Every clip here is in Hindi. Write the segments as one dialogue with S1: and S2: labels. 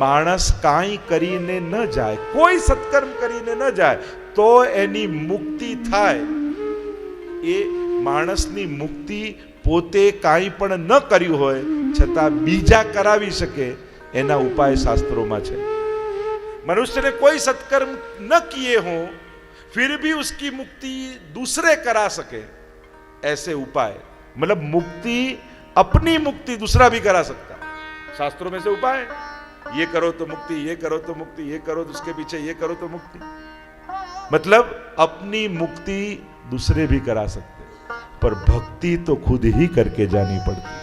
S1: માણસ કાંઈ કરીને ન જાય, કોઈ સત્કર્મ કરીને ન જાય તો એની મુક્તિ થાય. એ માણસની મુક્તિ પોતે કાંઈ પણ ન કર્યું હોય છતાં બીજા કરાવી શકે એના ઉપાય શાસ્ત્રોમાં છે. मनुष्य ने कोई सत्कर्म न किए हो फिर भी उसकी मुक्ति दूसरे करा सके, ऐसे उपाय. मतलब मुक्ति, अपनी मुक्ति दूसरा भी करा सकता है. शास्त्रों में से उपाय, ये करो तो मुक्ति, ये करो तो मुक्ति, ये करो तो उसके पीछे ये करो तो मुक्ति. मतलब अपनी मुक्ति दूसरे भी करा सकते, पर भक्ति तो खुद ही करके जानी पड़ती.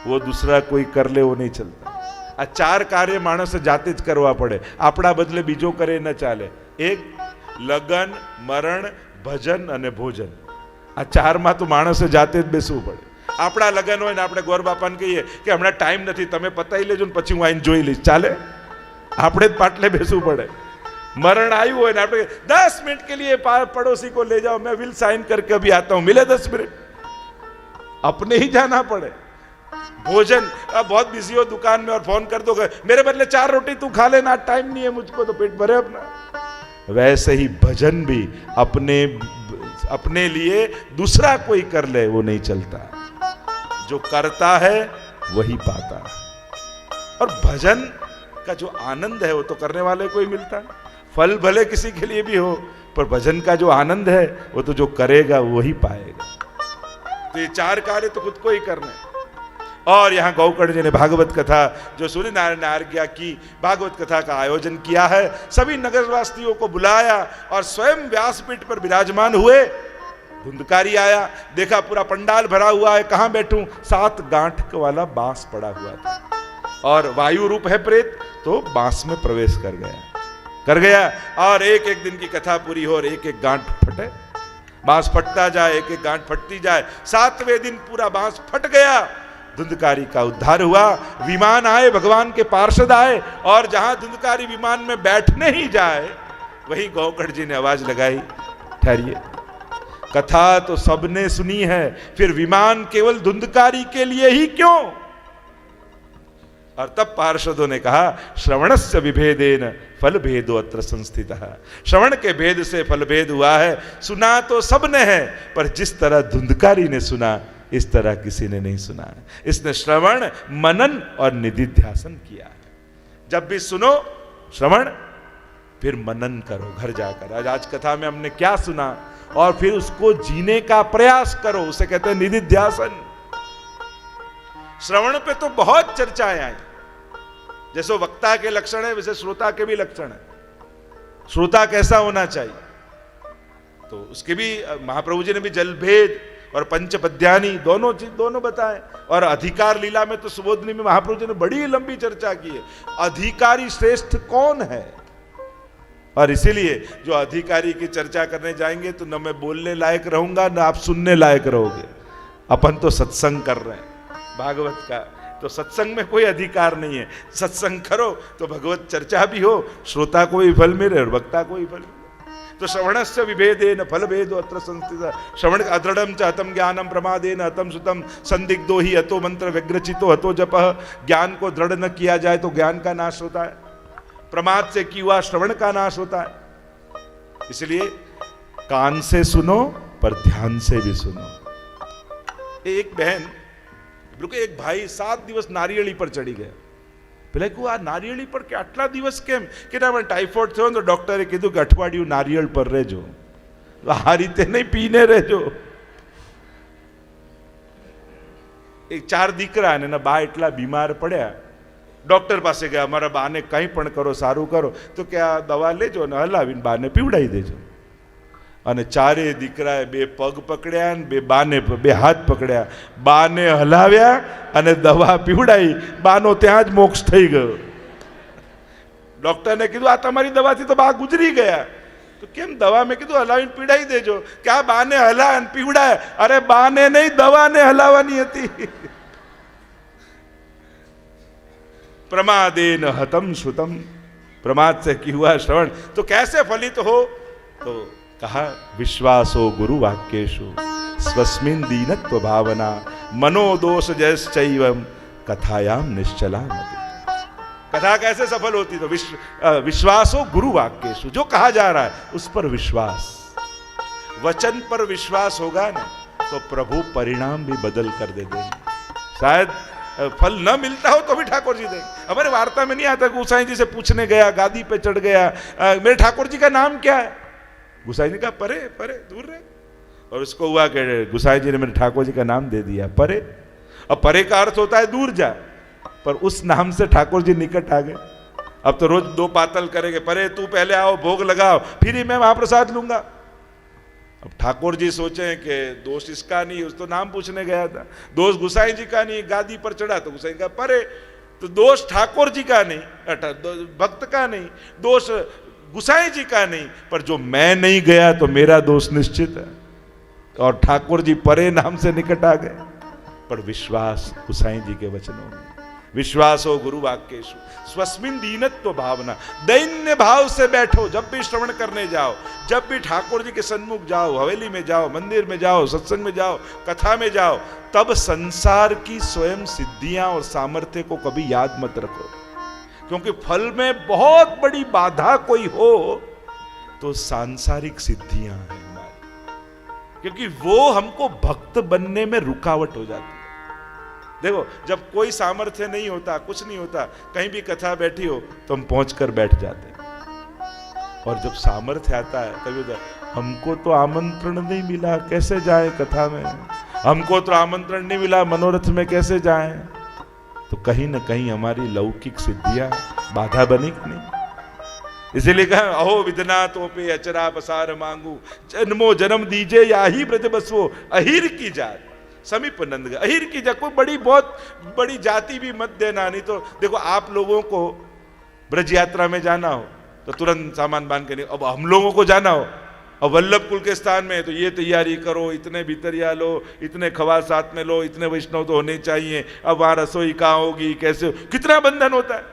S1: वो दूसरा कोई कर ले वो नहीं चलता. आ चार कार्य माणस जाते ज करवा पड़े, आपड़ा बदले बीजो करे न चाले. एक लग्न, मरण, भजन अने भोजन. आ चार में तो माणस जाते ज बेसवू पड़े. आपड़ा लग्न होय ने आपणे गोर बापाने कहीए कि हमणे टाइम नथी, तमे पताई लेजो ने पछी हुं आईने जोई लईश, चाले? आपणे ज पाटले बेसवू पड़े. मरण आयु होय ने आपणे 10 मिनट के लिए पड़ोसी को ले जाओ, मैं विल साइन करके अभी आता हूं, मिले 10 मिनट, अपने ही जाना पड़े. भोजन, अब बहुत बिजी हो दुकान में और फोन कर दो, मेरे बदले 4 रोटी तू खा लेना, टाइम नहीं है मुझको, तो पेट भरे अपना. वैसे ही भजन भी अपने लिए दूसरा कोई कर ले वो नहीं चलता. जो करता है वही पाता है. और भजन का जो आनंद है वो तो करने वाले को ही मिलता है. फल भले किसी के लिए भी हो, पर भजन का जो आनंद है वो तो जो करेगा वही पाएगा. तो ये 4 कार्य तो खुद को ही करने. और यहाँ गौकर्ण जी ने भागवत कथा, जो सूर्य नारायण ने आज्ञा की, भागवत कथा का आयोजन किया है. सभी नगरवासियों को बुलाया और स्वयं व्यासपीठ पर विराजमान हुए. धुंधकारी आया, देखा पूरा पंडाल भरा हुआ है, कहां बैठूं? 7 गांठ वाला बांस पड़ा हुआ था और वायु रूप है प्रेत, तो बांस में प्रवेश कर गया. और एक एक दिन की कथा पूरी हो और एक एक गांठ फटे. बांस फटता जाए, एक एक गांठ फटती जाए. 7वें दिन पूरा बांस फट गया. धुंधकारी का उद्धार हुआ. विमान आए, भगवान के पार्षद आए, और जहां धुंधकारी विमान में बैठने ही जाए वहीं गौकर्ण जी ने आवाज लगाई, ठहरिए, कथा तो सबने सुनी है, फिर विमान केवल धुंधकारी के लिए ही क्यों? और तब पार्षदों ने कहा, श्रवणस्य विभेदेन फल भेदो अत्र संस्थितः. श्रवण के भेद से फल भेद हुआ है. सुना तो सबने है, पर जिस तरह धुंधकारी ने सुना इस तरह किसी ने नहीं सुना. इसने श्रवण, मनन और निधिध्यासन किया. जब भी सुनो श्रवण, फिर मनन करो घर जाकर. आज कथा में हमने क्या सुना, और फिर उसको जीने का प्रयास करो, उसे कहते हैं निधिध्यासन. श्रवण पे तो बहुत चर्चाएं आई. जैसे वक्ता के लक्षण है वैसे श्रोता के भी लक्षण है. श्रोता कैसा होना चाहिए, तो उसके भी महाप्रभु जी ने भी जल भेद और पंचपद्यानी दोनों बताए. और अधिकार लीला में तो सुबोधनी में महाप्रभु जी ने बड़ी लंबी चर्चा की है. अधिकारी श्रेष्ठ कौन है, और इसीलिए जो अधिकारी की चर्चा करने जाएंगे तो न मैं बोलने लायक रहूंगा न आप सुनने लायक रहोगे. अपन तो सत्संग कर रहे हैं भागवत का, तो सत्संग में कोई अधिकार नहीं है. सत्संग करो तो भगवत चर्चा भी हो, श्रोता को भी फल मिले और वक्ता को भी फल मिले. तो श्रवणस्य विभेदेन फल भेदो अत्र संस्थितः. श्रवण अदृढ़ं च हतं ज्ञानं प्रमादेन हतं श्रुतं संदिग्धो ही हतो मंत्र व्यग्रचितो हतो जपः. ज्ञान को दृढ़ न किया जाए तो ज्ञान का नाश होता है, प्रमाद से किया हुआ श्रवण का नाश होता है. इसलिए कान से सुनो पर ध्यान से भी सुनो. एक बहन, एक भाई 7 दिवस नारियली पर चढ़ी गया. પેલા કહું આ નારિયેળી પર કે આટલા દિવસ કેમ? કે ના મને ટાઇફોઇડ થયો ને તો ડોક્ટરે કીધું કે અઠવાડિયું નારિયેળ પર રહેજો. આ રીતે નહીં, પીને રહેજો. એક 4 દીકરા અને એના બા એટલા બીમાર પડ્યા. ડોક્ટર પાસે ગયા, અમારા બાને કંઈ પણ કરો, સારું કરો. તો કે આ દવા લેજો અને હલાવીને બાને પીવડાવી દેજો. અને 4 દીકરાએ 2 પગ પકડ્યા ને 2 હાથ પકડ્યા. બાને હલાવ્યા અને દવા પીવડાવી. બાનો ત્યાં જ મોક્ષ થઈ ગયો. ડોક્ટરને કીધું આ તમારી દવાથી તો બા ગુજરી ગયા. તો કેમ દવા? મેં કીધું હલાવીને પીવડાવી દેજો. કે આ બાને હલાવે ને પીવડાય. અરે બાને નહીં, દવાને હલાવવાની હતી. प्रमादेन हतम श्रुतम, प्रमाद से की हुआ श्रवण तो कैसे फलित हो? तो कहा विश्वासो गुरु वाक्येषु स्वस्मिन् दीनत्व भावना मनोदोष जैश्चैवं कथायाम निश्चला मति। कथा कैसे सफल होती? तो विश्वासो गुरु वाक्येषु, जो कहा जा रहा है उस पर विश्वास, वचन पर विश्वास होगा ना तो प्रभु परिणाम भी बदल कर दे देंगे। शायद फल न मिलता हो तो भी ठाकुर जी देंगे। हमारे वार्ता में नहीं आता गोसाई जी से पूछने गया, गादी पे चढ़ गया, मेरे ठाकुर जी का नाम क्या है? गोसाई ने कहा परे परे दूर रहे। और उसको हुआ कि गोसाई जी ने मेरे ठाकुर जी का नाम दे दिया परे। अब परे का अर्थ होता है दूर जा, पर उस नाम से ठाकुर जी निकट आ गए। अब तो रोज दो पातल करेंगे, परे तू पहले आओ, भोग लगाओ, फिर ही मैं महाप्रसाद लूंगा। अब ठाकुर जी सोचे कि दोष इसका नहीं, उस तो नाम पूछने गया था, दोष गोसाई जी का नहीं, गादी पर चढ़ा तो गोसाई का परे, तो दोष ठाकुर जी का नहीं, भक्त का नहीं, दोष गोसाई जी का नहीं, पर जो मैं नहीं गया तो मेरा दोष निश्चित है। और ठाकुर जी परे नाम से निकट आ गए। पर विश्वास गोसाई जी के वचनों में, विश्वास हो गुरु वाक्येषु स्वस्मिन् दीनत्व भावना, दैन्य भाव से बैठो। जब भी श्रवण करने जाओ, जब भी ठाकुर जी के सन्मुख जाओ, हवेली में जाओ, मंदिर में जाओ, सत्संग में जाओ, कथा में जाओ, तब संसार की स्वयं सिद्धियां और सामर्थ्य को कभी याद मत रखो। क्योंकि फल में बहुत बड़ी बाधा कोई हो तो सांसारिक सिद्धियां हैं हमारी, क्योंकि वो हमको भक्त बनने में रुकावट हो जाती है। देखो, जब कोई सामर्थ्य नहीं होता, कुछ नहीं होता, कहीं भी कथा बैठी हो तो हम पहुंचकर बैठ जाते हैं। और जब सामर्थ्य आता है, कभी होता है हमको तो आमंत्रण नहीं मिला, कैसे जाए कथा में, हमको तो आमंत्रण नहीं मिला, मनोरथ में कैसे जाए, तो कहीं ना कहीं हमारी लौकिक सिद्धियां बाधा बनी कि नहीं। इसीलिए कहा अहो विधना तो पे अचरा पसार मांगू, जन्मो जन्म दीजे या ही ब्रज बसवो, अहिर की जात समीप नंद। अहिर की जात, कोई बड़ी बहुत बड़ी जाति भी मत देना। नहीं तो देखो, आप लोगों को ब्रज यात्रा में जाना हो तो तुरंत सामान बांध के नहीं, अब हम लोगों को जाना हो और वल्लभ कुल के स्थान में तो ये तैयारी करो, इतने भीतरिया लो, इतने खवास साथ में लो, इतने वैष्णव तो होने चाहिए, अब वहां रसोई कहाँ होगी, कैसे हो, कितना बंधन होता है।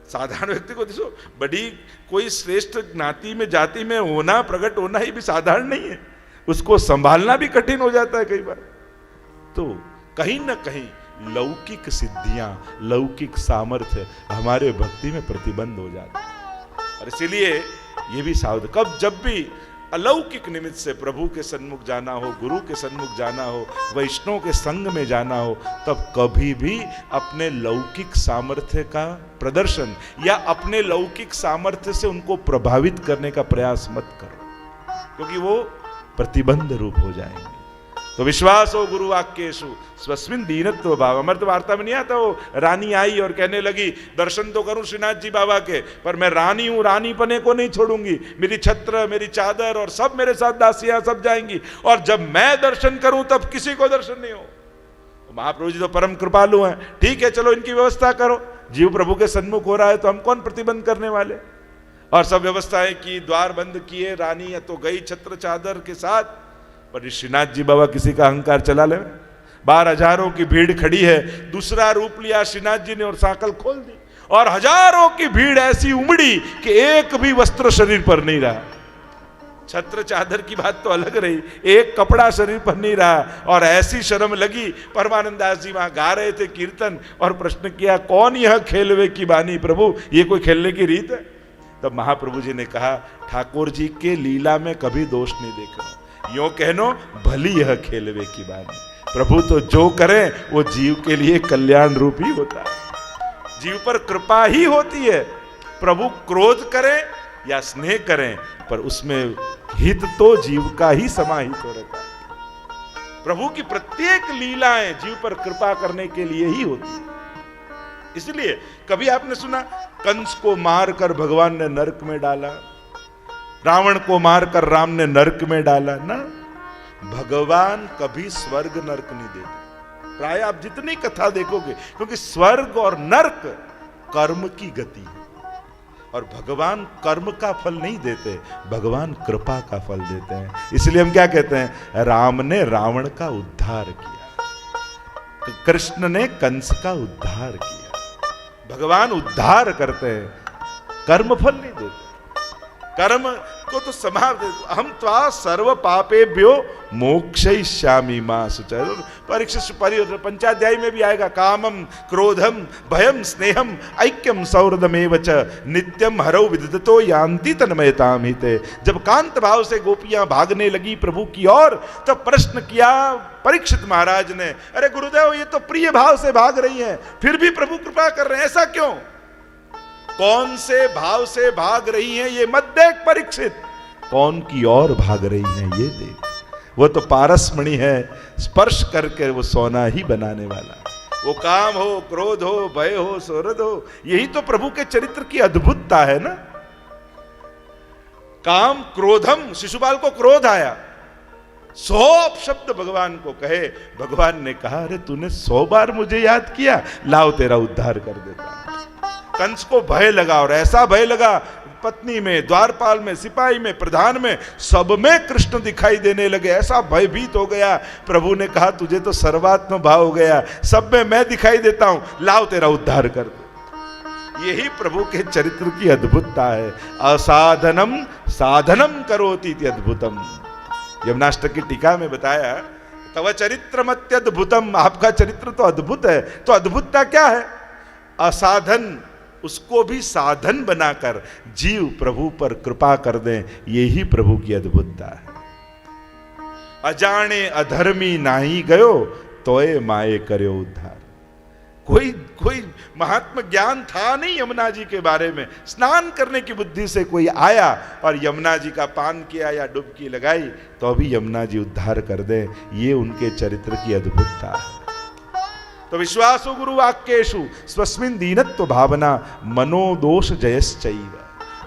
S1: साधारण व्यक्ति को देखो, बड़ी कोई श्रेष्ठ ज्ञाति में जाति में होना, प्रकट होना ही भी साधारण नहीं है, उसको संभालना भी कठिन हो जाता है कई बार। तो कहीं ना कहीं लौकिक सिद्धियां, लौकिक सामर्थ्य हमारे भक्ति में प्रतिबंध हो जाता है। और इसीलिए ये भी सावधान, कब जब भी अलौकिक निमित्त से प्रभु के सन्मुख जाना हो, गुरु के सन्मुख जाना हो, वैष्णव के संग में जाना हो, तब कभी भी अपने लौकिक सामर्थ्य का प्रदर्शन या अपने लौकिक सामर्थ्य से उनको प्रभावित करने का प्रयास मत करो, क्योंकि वो प्रतिबंध रूप हो जाएंगे। तो विश्वास हो गुरु वाक्येषु स्वस्मिन् दीनत्व भाव। अमृत वार्ता में नहीं आता वो रानी आई और कहने लगी दर्शन तो करूं श्रीनाथ जी बाबा के, पर मैं रानी हूं, रानी पने को नहीं छोड़ूंगी, मेरी छत्र, मेरी चादर और सब मेरे साथ दासियां सब जाएंगी, और जब मैं दर्शन करूं तब किसी को दर्शन नहीं हो। महाप्रभु जी तो परम कृपालु हैं, ठीक है चलो इनकी व्यवस्था करो, जीव प्रभु के सन्मुख हो रहा है तो हम कौन प्रतिबंध करने वाले। और सब व्यवस्थाएं की, द्वार बंद किए, रानी तो गई छत्र चादर के साथ। पर श्रीनाथ जी बाबा किसी का अहंकार चला ले, बाहर हजारों की भीड़ खड़ी है, दूसरा रूप लिया श्रीनाथ जी ने और सांकल खोल दी, और हजारों की भीड़ ऐसी उमड़ी कि एक भी वस्त्र शरीर पर नहीं रहा। छत्र चादर की बात तो अलग रही, एक कपड़ा शरीर पर नहीं रहा। और ऐसी शर्म लगी, परमानंद दास जी वहां गा रहे थे कीर्तन, और प्रश्न किया कौन यह खेलवे की बानी, प्रभु ये कोई खेलने की रीत है। तब महाप्रभु जी ने कहा ठाकुर जी के लीला में कभी दोष नहीं देख रहा, यो कहनो भली यह खेलवे की बानी। प्रभु तो जो करे वो जीव के लिए कल्याण रूप ही होता है, जीव पर कृपा ही होती है। प्रभु क्रोध करें या स्नेह करें, पर उसमें हित तो जीव का ही समाहित हो रहता है। प्रभु की प्रत्येक लीलाएं जीव पर कृपा करने के लिए ही होती है। इसलिए कभी आपने सुना कंस को मारकर भगवान ने नरक में डाला, रावण को मारकर राम ने नरक में डाला ना। भगवान कभी स्वर्ग नरक नहीं देते। प्राय आप जितनी कथा देखोगे, क्योंकि स्वर्ग और नरक कर्म की गति है, और भगवान कर्म का फल नहीं देते, भगवान कृपा का फल देते हैं। इसलिए हम क्या कहते हैं, राम ने रावण का उद्धार किया, कृष्ण ने कंस का उद्धार किया। भगवान उद्धार करते हैं, कर्म फल नहीं देते। कर्म को तो समाप्त, हम त्वा सर्व पापेभ्यो मोक्षयिष्यामि मां शुचः। परीक्षित पंचाध्याय में भी आएगा, कामम क्रोधम भयम स्नेहम ऐक्यम सौहृदमेव च नित्यम हरौ विदधतो यान्ति तन्मयताम हिते। जब कांत भाव से गोपियां भागने लगी प्रभु की ओर, तो प्रश्न किया परीक्षित महाराज ने, अरे गुरुदेव ये तो प्रिय भाव से भाग रही हैं, फिर भी प्रभु कृपा कर रहे हैं, ऐसा क्यों? कौन से भाव से भाग रही हैं ये मत देख परीक्षित, कौन की ओर भाग रही हैं ये देख। वो तो पारसमणि है, स्पर्श करके वो सोना ही बनाने वाला। वो काम हो, क्रोध हो, भय हो, सौहृद हो, यही तो प्रभु के चरित्र की अद्भुतता है ना। काम क्रोधम, शिशुपाल को क्रोध आया, 100 शब्द भगवान को कहे, भगवान ने कहा अरे तूने 100 बार मुझे याद किया, लाओ तेरा उद्धार कर देता। कंस को भय लगा, और ऐसा भय लगा पत्नी में, द्वारपाल में, सिपाही में, प्रधान में, सब में कृष्ण दिखाई देने लगे, ऐसा भयभीत हो गया। प्रभु ने कहा तुझे तो सर्वात्म भाव हो गया, सब में मैं दिखाई देता हूं, लाओ तेरा उद्धार कर दो। यही प्रभु के चरित्र की अद्भुतता है। असाधनम साधनम करोति इति अद्भुतम। यमुनाष्टक की टीका में बताया, तव चरित्रमत्यद्भुतम, आपका चरित्र तो अद्भुत है। तो अद्भुतता क्या है? असाधन, उसको भी साधन बनाकर जीव प्रभु पर कृपा कर दें, यही प्रभु की अद्भुतता है। अजाने अधर्मी नाही गयो, तोय माये कर्यो उद्धार। कोई महात्मा ज्ञान था नहीं यमुना जी के बारे में, स्नान करने की बुद्धि से कोई आया और यमुना जी का पान किया या डुबकी लगाई, तो भी यमुना जी उद्धार कर दे, ये उनके चरित्र की अद्भुतता है। तो विश्वासो गुरु वाक्येषु स्वस्मिन् दीनत्व भावना मनोदोष जयश्चैव।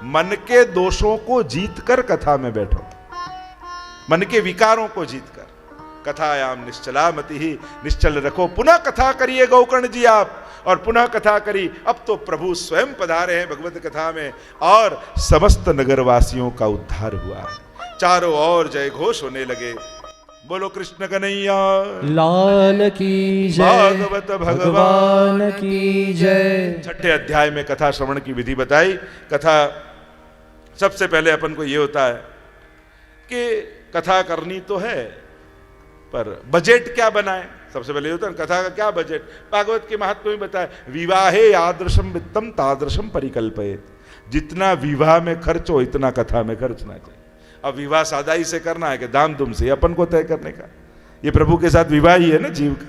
S1: मन के दोषों को जीतकर कथा में बैठो, मन के विकारों को जीतकर। कथायाम निश्चला मति ही, निश्चल रखो। पुनः कथा करिए गौकर्ण जी आप, और पुनः कथा करी। अब तो प्रभु स्वयं पधारे हैं भगवत कथा में, और समस्त नगरवासियों का उद्धार हुआ है। चारों ओर जय घोष होने लगे। बोलो कृष्ण कन्हैया
S2: लाल की जय,
S1: भागवत भगवान
S2: की जय।
S1: 6ठे अध्याय में कथा श्रवण की विधि बताई। कथा सबसे पहले अपन को ये होता है कि कथा करनी तो है, पर बजट क्या बनाए। सबसे पहले होता है कथा का क्या बजट। भागवत के महात्मा में बताया, विवाहे आदर्शम वित्तम तादृशम परिकल्पयेत। जितना विवाह में खर्च हो इतना कथा में खर्चना चाहिए। अब विवाह सादाई से करना है कि दाम दुम से, अपन को तय करने का। ये प्रभु के साथ विवाह ही है ना जीव का।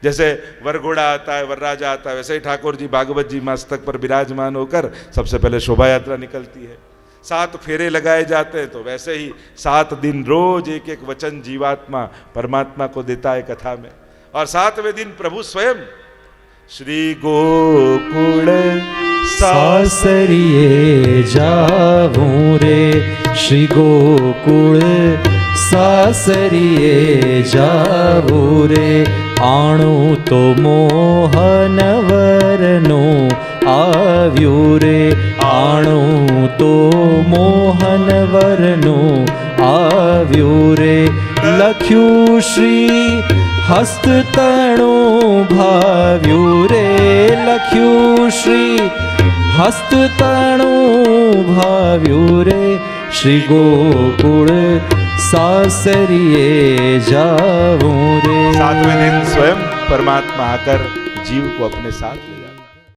S1: जैसे वरघोड़ा आता है, वरराजा आता है, वैसे ही ठाकुर जी भागवत जी मस्तक पर विराजमान होकर सबसे पहले शोभा यात्रा निकलती है। 7 फेरे लगाए जाते हैं, तो वैसे ही 7 दिन रोज एक एक वचन जीवात्मा परमात्मा को देता है कथा में। और 7वें दिन प्रभु स्वयं श्री गोकुल
S2: सासरिये जाऊं रे, श्री गोकुल सासरिये जाऊं रे। आणु तो मोहन वरनो आव्यो रे, आणु तो मोहन वरनो आव्यो रे। लख्यू श्री हस्त तणो भाव्यो रे, लख्यू श्री हस्त तणो भाव्यो रे। श्री गोकुल सासरिये जाऊं रे।
S1: 7वें दिन स्वयं परमात्मा आकर जीव को अपने साथ ले